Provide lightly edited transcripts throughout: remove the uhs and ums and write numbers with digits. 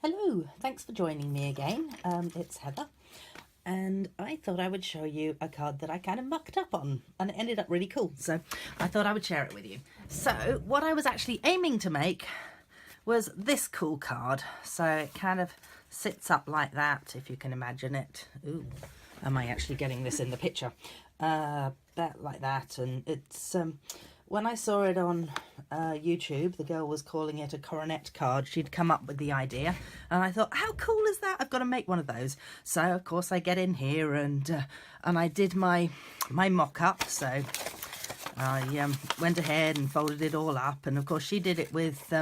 Hello, thanks for joining me again. It's Heather, and I thought I would show you a card that I kind of mucked up on, and it ended up really cool, so I thought I would share it with you. So what I was actually aiming to make was this cool card. So it kind of sits up like that, if you can imagine it. Ooh, am I actually getting this in the picture? That like that, and it's when I saw it on YouTube, the girl was calling it a coronet card. She'd come up with the idea, and I thought, how cool is that? I've got to make one of those. So of course I get in here and I did my mock-up. So I went ahead and folded it all up, and of course she did it with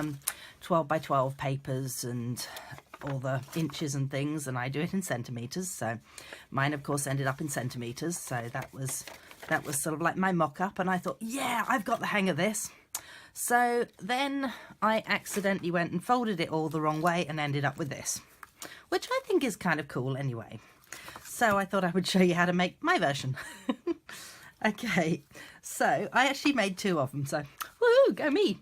12 by 12 papers and all the inches and things, and I do it in centimeters. So mine of course ended up in centimeters, so that was sort of like my mock-up, and I thought, yeah, I've got the hang of this. So then I accidentally went and folded it all the wrong way and ended up with this, which I think is kind of cool anyway. So I thought I would show you how to make my version. Okay, so I actually made two of them, so woohoo, go me.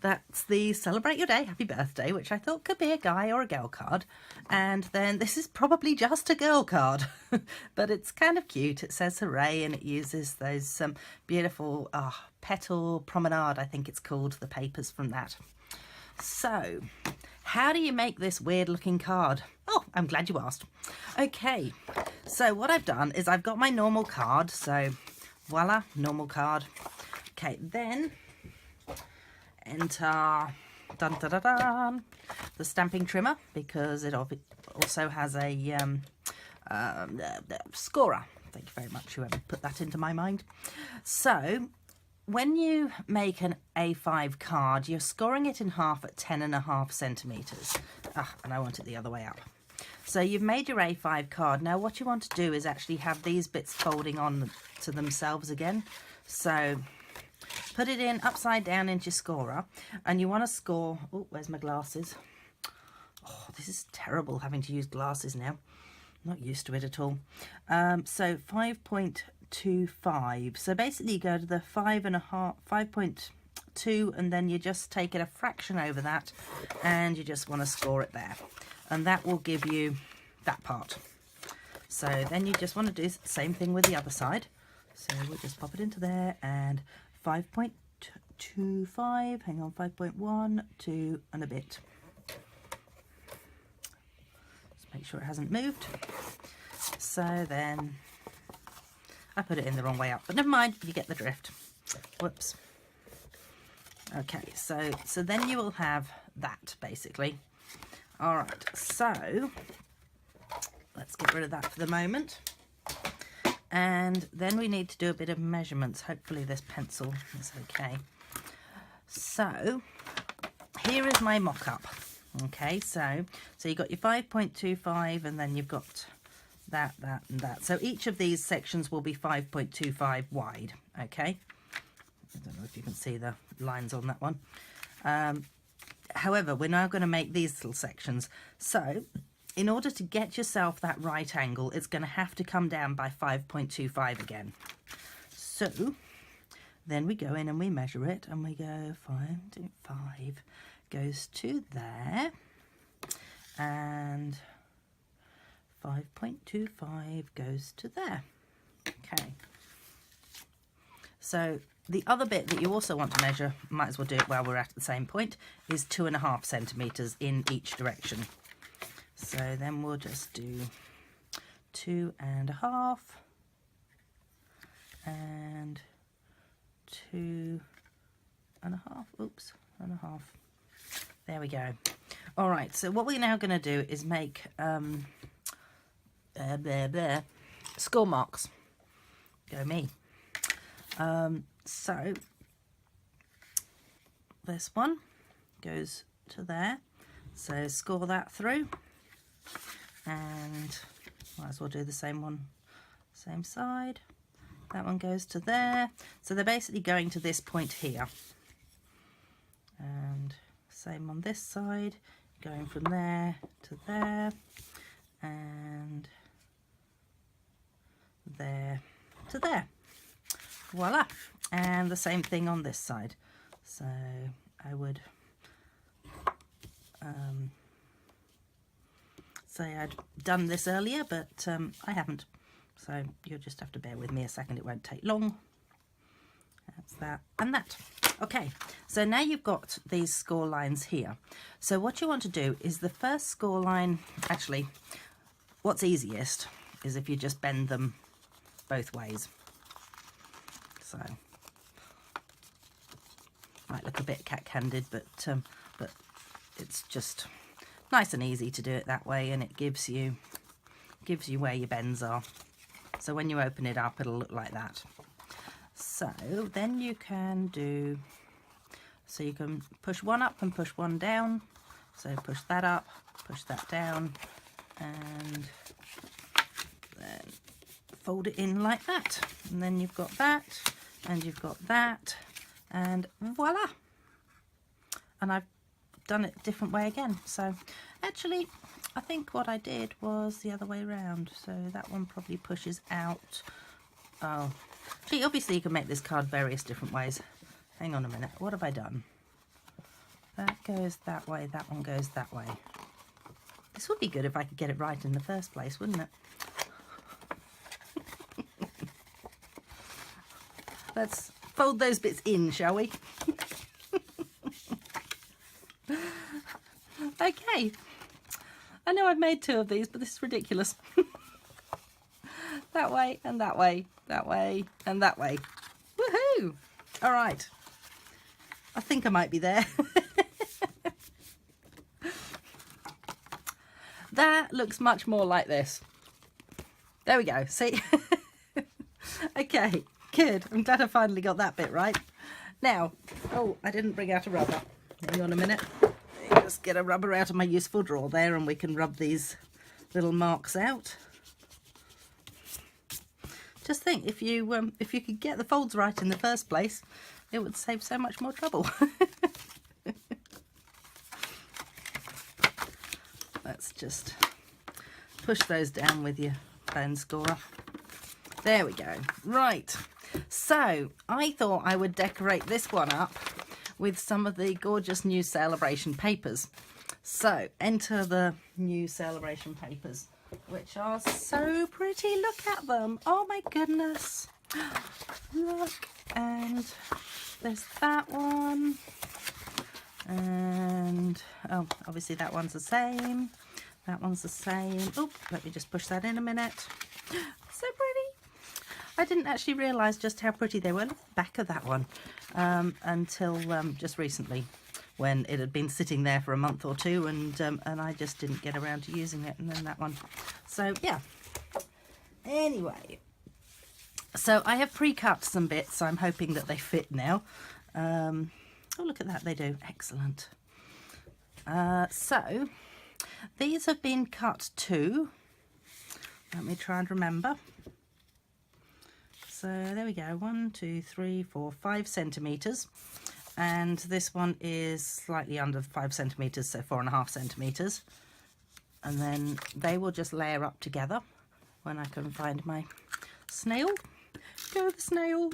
That's the Celebrate Your Day, Happy Birthday, which I thought could be a guy or a girl card. And then this is probably just a girl card, but it's kind of cute. It says hooray, and it uses those beautiful petal promenade, I think it's called, the papers from that. So how do you make this weird looking card? Oh, I'm glad you asked. Okay, so what I've done is I've got my normal card, so voila, normal card. Okay, then enter dun, dun, dun, dun, the stamping trimmer, because it also has a scorer. Thank you very much, whoever put that into my mind. So when you make an A5 card, you're scoring it in half at 10.5 centimeters. And I want it the other way up. So you've made your A5 card. Now what you want to do is actually have these bits folding on to themselves again. So put it in upside down into your scorer, and you want to score, oh, where's my glasses? Oh, this is terrible having to use glasses now. I'm not used to it at all. So 5.25. So basically you go to the 5.2, and then you just take it a fraction over that, and you just want to score it there. And that will give you that part. So then you just want to do the same thing with the other side. So we'll just pop it into there, and 5.25, hang on, 5.1, 2 and a bit. Just make sure it hasn't moved. So then I put it in the wrong way up, but never mind, you get the drift. Whoops. Okay, so then you will have that basically. All right, so let's get rid of that for the moment. And then we need to do a bit of measurements. Hopefully this pencil is okay. So here is my mock-up. Okay, so you've got your 5.25, and then you've got that, and that. So each of these sections will be 5.25 wide. Okay, I don't know if you can see the lines on that one. However, we're now going to make these little sections. So in order to get yourself that right angle, it's going to have to come down by 5.25 again. So then we go in and we measure it, and we go 5.5 goes to there, and 5.25 goes to there. Okay. So the other bit that you also want to measure, might as well do it while we're at the same point, is 2.5 centimeters in each direction. So then we'll just do 2.5 and 2.5. Oops, and a half. There we go. All right. So what we're now going to do is make score marks. Go me. So this one goes to there. So score that through. And might as well do the same one, same side. That one goes to there. So they're basically going to this point here. And same on this side, going from there to there, and there to there. Voila. And the same thing on this side. So I would say I'd done this earlier, but I haven't. So you'll just have to bear with me a second. It won't take long. That's that and that. Okay, so now you've got these score lines here. So what you want to do is the first score line, actually, what's easiest is if you just bend them both ways. So, might look a bit cack-handed, but it's just nice and easy to do it that way, and it gives you where your bends are. So when you open it up, it'll look like that. So then you can do, so you can push one up and push one down. So push that up, push that down, and then fold it in like that. And then you've got that, and you've got that, and voila. And I've done it a different way again. So actually, I think what I did was the other way around. So that one probably pushes out. Oh, gee, obviously you can make this card various different ways. Hang on a minute, what have I done? That goes that way, that one goes that way. This would be good if I could get it right in the first place, wouldn't it? Let's fold those bits in, shall we? Okay. I know I've made two of these, but this is ridiculous. That way, and that way, that way, and that way. Woohoo! All right. I think I might be there. That looks much more like this. There we go, see? Okay, good. I'm glad I finally got that bit right. Now, oh, I didn't bring out a rubber. Hang on a minute. Just get a rubber out of my useful drawer there, and we can rub these little marks out. Just think, if you could get the folds right in the first place, it would save so much more trouble. Let's just push those down with your bone scorer. There we go. Right. So I thought I would decorate this one up with some of the gorgeous new Celebration papers. So enter the new Celebration papers, which are so pretty. Look at them. Oh my goodness. Look, and there's that one. And oh, obviously that one's the same. That one's the same. Oh, let me just push that in a minute. So pretty. I didn't actually realise just how pretty they were. Look at the back of that one until just recently, when it had been sitting there for a month or two, and I just didn't get around to using it. And then that one. So yeah. Anyway, so I have pre-cut some bits. So I'm hoping that they fit now. Oh, look at that, they do. Excellent. So these have been cut to, let me try and remember. So there we go, 1, 2, 3, 4, 5 centimetres. And this one is slightly under 5 centimetres, so 4.5 centimetres. And then they will just layer up together when I can find my snail. Go the snail.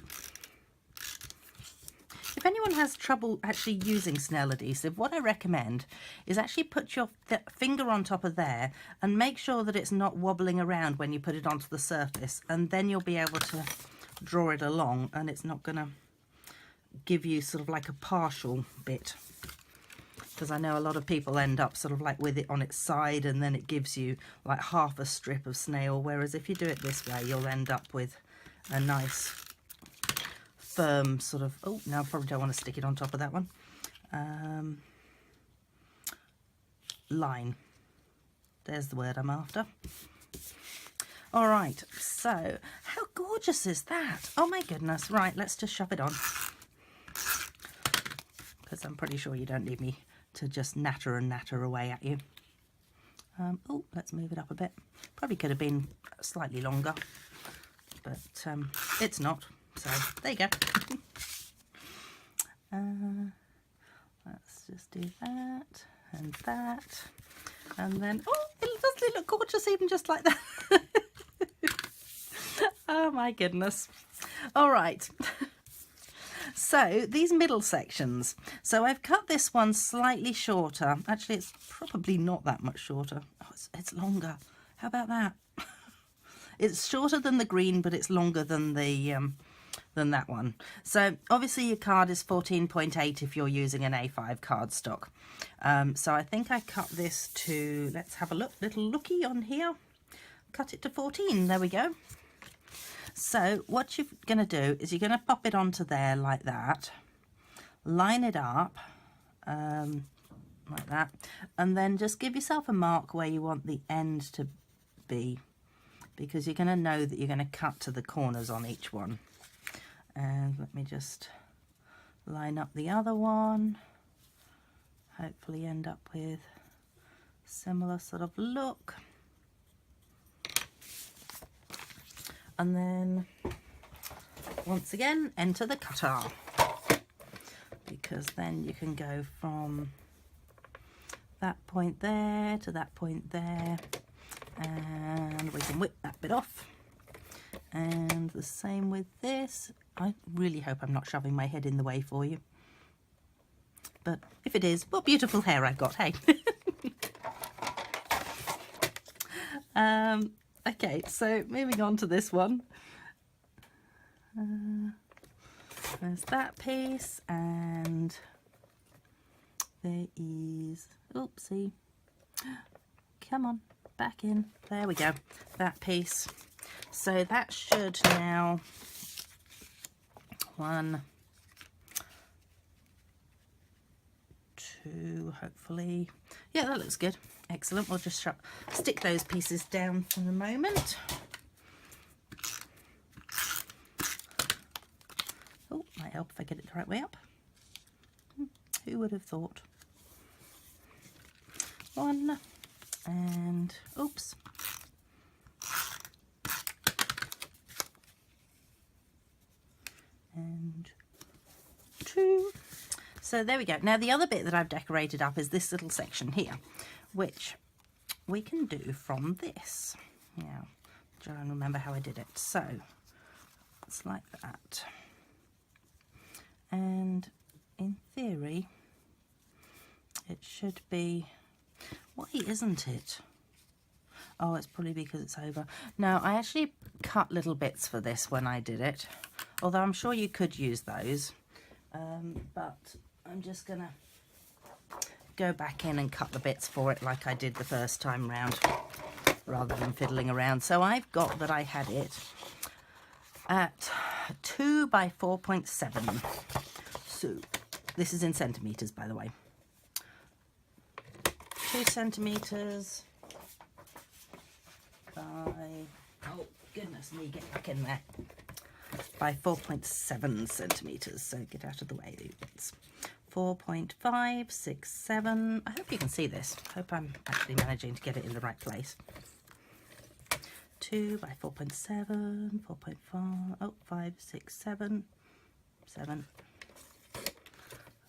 If anyone has trouble actually using snail adhesive, what I recommend is actually put your finger on top of there and make sure that it's not wobbling around when you put it onto the surface, and then you'll be able to draw it along and it's not going to give you sort of like a partial bit. Because I know a lot of people end up sort of like with it on its side and then it gives you like half a strip of snail, whereas if you do it this way you'll end up with a nice firm sort of, oh, now I probably don't want to stick it on top of that one, line. There's the word I'm after. All right, so how gorgeous is that? Oh my goodness. Right, let's just shove it on, because I'm pretty sure you don't need me to just natter and natter away at you. Oh, let's move it up a bit. Probably could have been slightly longer, but it's not. So there you go. Let's just do that and that, and then oh, it look gorgeous even just like that. Oh my goodness. All right. So these middle sections, so I've cut this one slightly shorter. Actually, it's probably not that much shorter. Oh, it's longer. How about that? It's shorter than the green, but it's longer than than that one. So obviously your card is 14.8 if you're using an A5 cardstock. So I think I cut this to, let's have a look, little looky on here. Cut it to 14, there we go. So what you're going to do is you're going to pop it onto there like that, line it up like that, and then just give yourself a mark where you want the end to be, because you're going to know that you're going to cut to the corners on each one. And let me just line up the other one, hopefully end up with similar sort of look. And then once again enter the cutter, because then you can go from that point there to that point there, and we can whip that bit off. And the same with this. I really hope I'm not shoving my head in the way for you, but if it is, what beautiful hair I've got, hey. Okay, so moving on to this one. There's that piece, and there is, oopsie, come on, back in, there we go, that piece. So that should now, 1, 2, hopefully, yeah, that looks good. Excellent. We'll just stick those pieces down for a moment. Oh, might help if I get it the right way up. Who would have thought? 1 and oops. And 2. So there we go. Now the other bit that I've decorated up is this little section here, which we can do from this. Now, try and remember how I did it. So it's like that. And in theory, it should be, why isn't it? Oh, it's probably because it's over. No, I actually cut little bits for this when I did it, although I'm sure you could use those. But I'm just gonna go back in and cut the bits for it like I did the first time round, rather than fiddling around. So I've got that I had it at 2 by 4.7. So this is in centimetres, by the way. 2 centimetres by, oh goodness me, get back in there, by 4.7 centimetres. So get out of the way, these bits. 4.5, 6, 7. I hope you can see this. I hope I'm actually managing to get it in the right place. 2 by 4.7, 4.5, oh, 5, 6, 7, 7.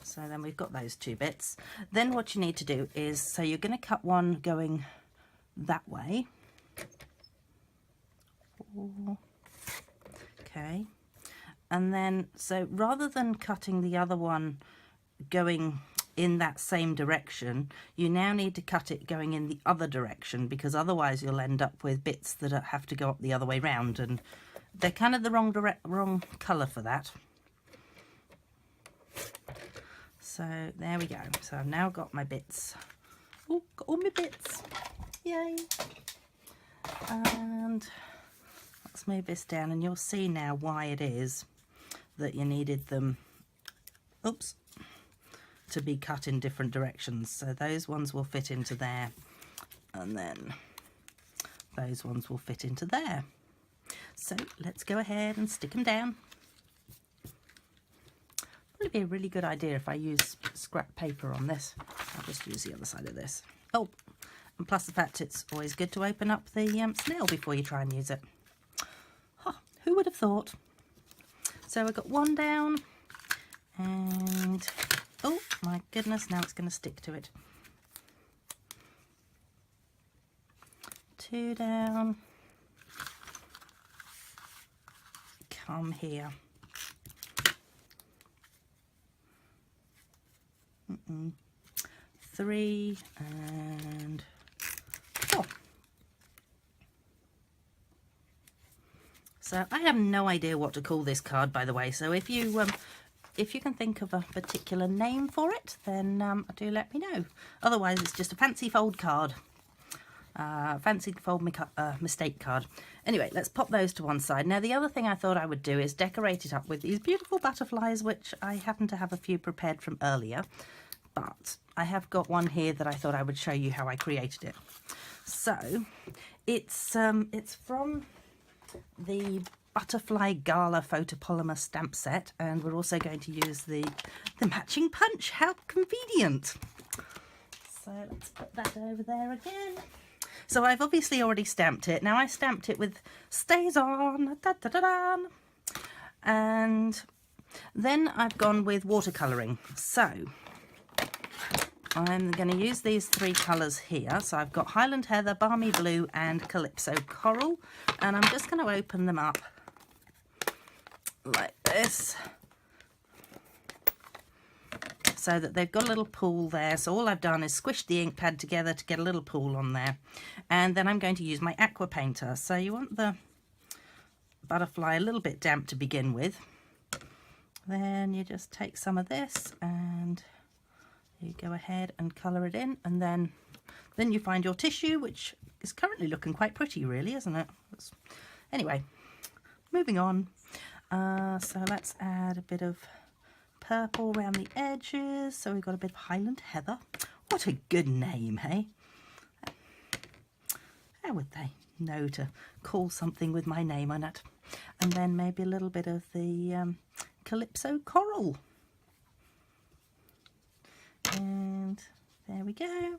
So then we've got those 2 bits. Then what you need to do is, so you're going to cut one going that way. Okay. And then, so rather than cutting the other one going in that same direction, you now need to cut it going in the other direction, because otherwise you'll end up with bits that have to go up the other way round, and they're kind of the wrong colour for that. So there we go. So I've now got my bits. Oh, got all my bits. Yay. And let's move this down, and you'll see now why it is that you needed them, oops, to be cut in different directions. So those ones will fit into there, and then those ones will fit into there. So let's go ahead and stick them down. Probably be a really good idea if I use scrap paper on this. I'll just use the other side of this. Oh, and plus the fact it's always good to open up the snail before you try and use it. Huh, who would have thought? So I've got 1 down, and oh my goodness, now it's going to stick to it. 2 down. Come here. 3 and 4. So I have no idea what to call this card, by the way. So if you can think of a particular name for it, then do let me know. Otherwise, it's just a fancy fold card. Fancy fold mistake card. Anyway, let's pop those to one side. Now, the other thing I thought I would do is decorate it up with these beautiful butterflies, which I happen to have a few prepared from earlier. But I have got one here that I thought I would show you how I created it. So it's from the Butterfly Gala Photopolymer stamp set, and we're also going to use the matching punch. How convenient. So let's put that over there again. So I've obviously already stamped it. Now I stamped it with Stays On, da, da, da, da, and then I've gone with watercolouring. So I'm going to use these 3 colours here. So I've got Highland Heather, Balmy Blue and Calypso Coral, and I'm just going to open them up like this so that they've got a little pool there. So all I've done is squish the ink pad together to get a little pool on there, and then I'm going to use my aqua painter. So you want the butterfly a little bit damp to begin with, then you just take some of this and you go ahead and colour it in, and then you find your tissue, which is currently looking quite pretty, really, isn't it? Anyway, moving on. So let's add a bit of purple around the edges. So we've got a bit of Highland Heather. What a good name, hey? How would they know to call something with my name on it? And then maybe a little bit of the Calypso Coral. And there we go.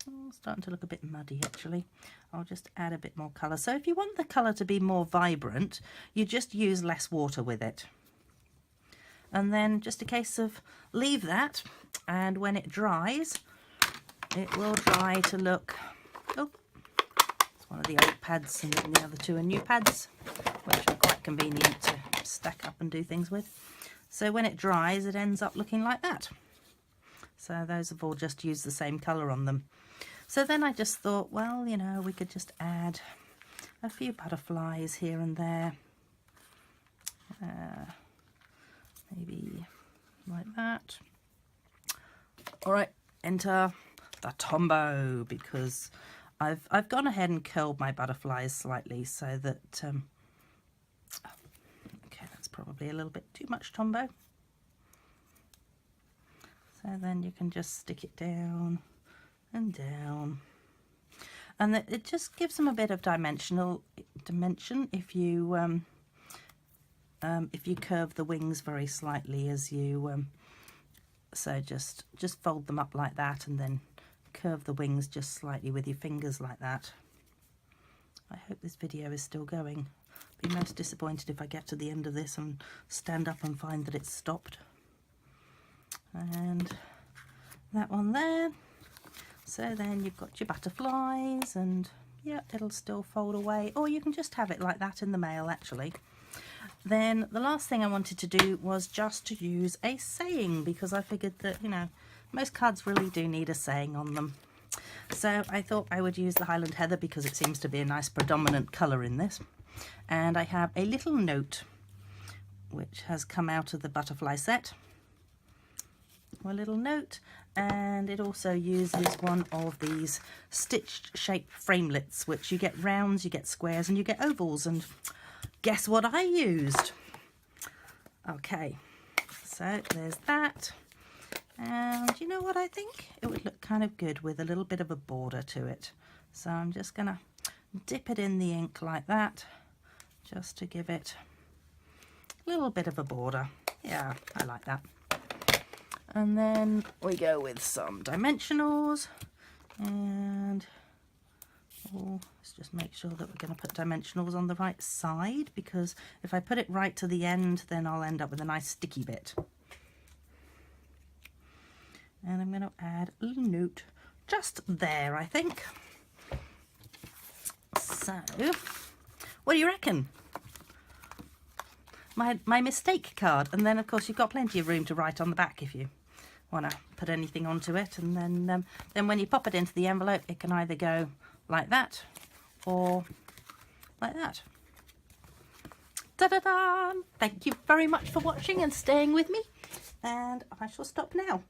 Oh, starting to look a bit muddy, actually. I'll just add a bit more colour. So if you want the colour to be more vibrant, you just use less water with it. And then just a case of leave that, and when it dries, it will dry to look... Oh, it's one of the old pads, and then the other 2 are new pads, which are quite convenient to stack up and do things with. So when it dries, it ends up looking like that. So those have all just used the same colour on them. So then I just thought, well, you know, we could just add a few butterflies here and there. Maybe like that. All right, enter the Tombow, because I've gone ahead and curled my butterflies slightly so that okay, that's probably a little bit too much Tombow. So then you can just stick it down and down, and it just gives them a bit of dimension if you curve the wings very slightly as you so just fold them up like that, and then curve the wings just slightly with your fingers like that. I hope this video is still going. I'd be most disappointed if I get to the end of this and stand up and find that it's stopped. And that one there. So then you've got your butterflies, and yeah, it'll still fold away, or you can just have it like that in the mail, actually. Then the last thing I wanted to do was just to use a saying, because I figured that, you know, most cards really do need a saying on them. So I thought I would use the Highland Heather because it seems to be a nice predominant colour in this. And I have a little note which has come out of the butterfly set. A little note, and it also uses one of these stitched shape framelits, which you get rounds, you get squares, and you get ovals. And guess what I used? Okay, so there's that. And you know what, I think it would look kind of good with a little bit of a border to it. So I'm just gonna dip it in the ink like that, just to give it a little bit of a border. Yeah, I like that. And then we go with some dimensionals, and let's just make sure that we're going to put dimensionals on the right side, because if I put it right to the end, then I'll end up with a nice sticky bit. And I'm going to add a little note just there, I think. So, what do you reckon? My mistake card, and then of course you've got plenty of room to write on the back if you want to put anything onto it. And then when you pop it into the envelope, it can either go like that or like that. Ta-da-da! Thank you very much for watching and staying with me, and I shall stop now.